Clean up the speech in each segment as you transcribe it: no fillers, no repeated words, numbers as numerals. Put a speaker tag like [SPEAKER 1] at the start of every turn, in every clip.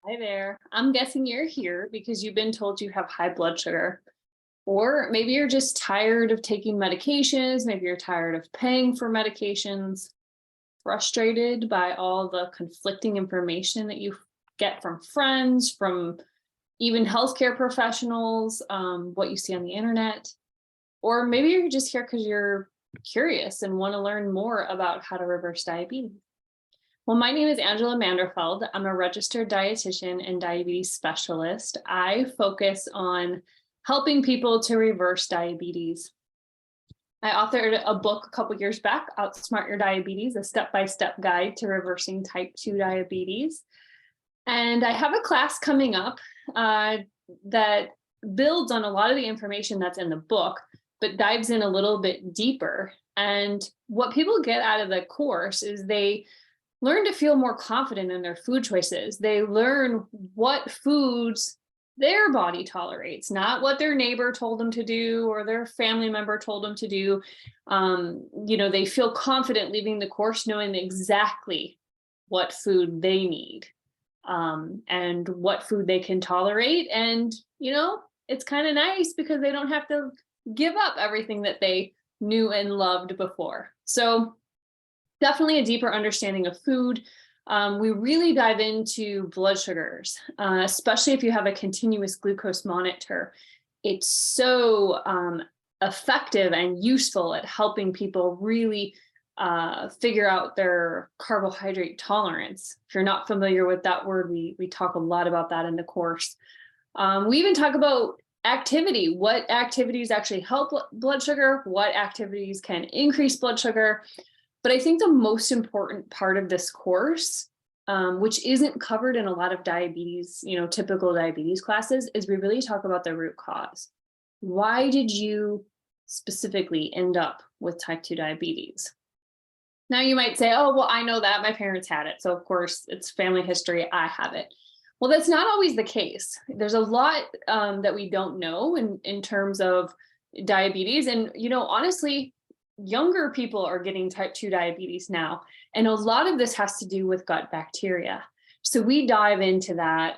[SPEAKER 1] Hi there. I'm guessing you're here because you've been told you have high blood sugar, or maybe you're just tired of taking medications. Maybe you're tired of paying for medications, frustrated by all the conflicting information that you get from friends, from even healthcare professionals, what you see on the internet. Or maybe you're just here because you're curious and want to learn more about how to reverse diabetes. Well, my name is Angela Manderfeld. I'm a registered dietitian and diabetes specialist. I focus on helping people to reverse diabetes. I authored a book a couple years back, Outsmart Your Diabetes, a step-by-step guide to reversing type 2 diabetes. And I have a class coming up that builds on a lot of the information that's in the book, but dives in a little bit deeper. And what people get out of the course is they learn to feel more confident in their food choices. They learn what foods their body tolerates, not what their neighbor told them to do or their family member told them to do. They feel confident leaving the course knowing exactly what food they need, and what food they can tolerate. And, it's kind of nice because they don't have to give up everything that they knew and loved before. So definitely a deeper understanding of food. We really dive into blood sugars, especially if you have a continuous glucose monitor. It's so effective and useful at helping people really figure out their carbohydrate tolerance. If you're not familiar with that word, we talk a lot about that in the course. We even talk about activity, what activities actually help blood sugar, what activities can increase blood sugar. But I think the most important part of this course, which isn't covered in a lot of diabetes, typical diabetes classes, is we really talk about the root cause. Why did you specifically end up with type 2 diabetes? Now you might say, oh, well, I know that my parents had it. So of course it's family history, I have it. Well, that's not always the case. There's a lot that we don't know in terms of diabetes. And, honestly, younger people are getting type 2 diabetes now. And a lot of this has to do with gut bacteria. So we dive into that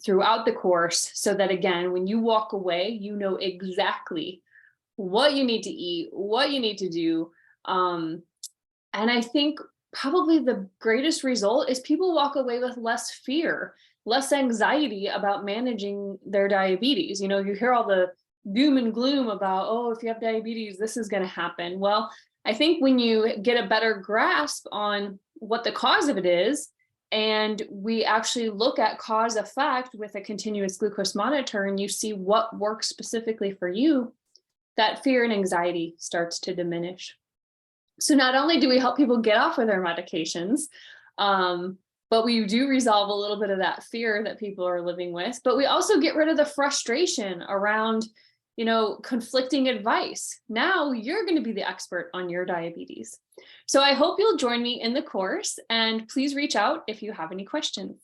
[SPEAKER 1] throughout the course so that, again, when you walk away, you know exactly what you need to eat, what you need to do. And I think probably the greatest result is people walk away with less fear, less anxiety about managing their diabetes. You hear all the doom and gloom about, oh, if you have diabetes, this is going to happen. Well, I think when you get a better grasp on what the cause of it is, and we actually look at cause effect with a continuous glucose monitor, and you see what works specifically for you, that fear and anxiety starts to diminish. So not only do we help people get off of their medications, but we do resolve a little bit of that fear that people are living with, but we also get rid of the frustration around, conflicting advice. Now you're going to be the expert on your diabetes. So I hope you'll join me in the course, and please reach out if you have any questions.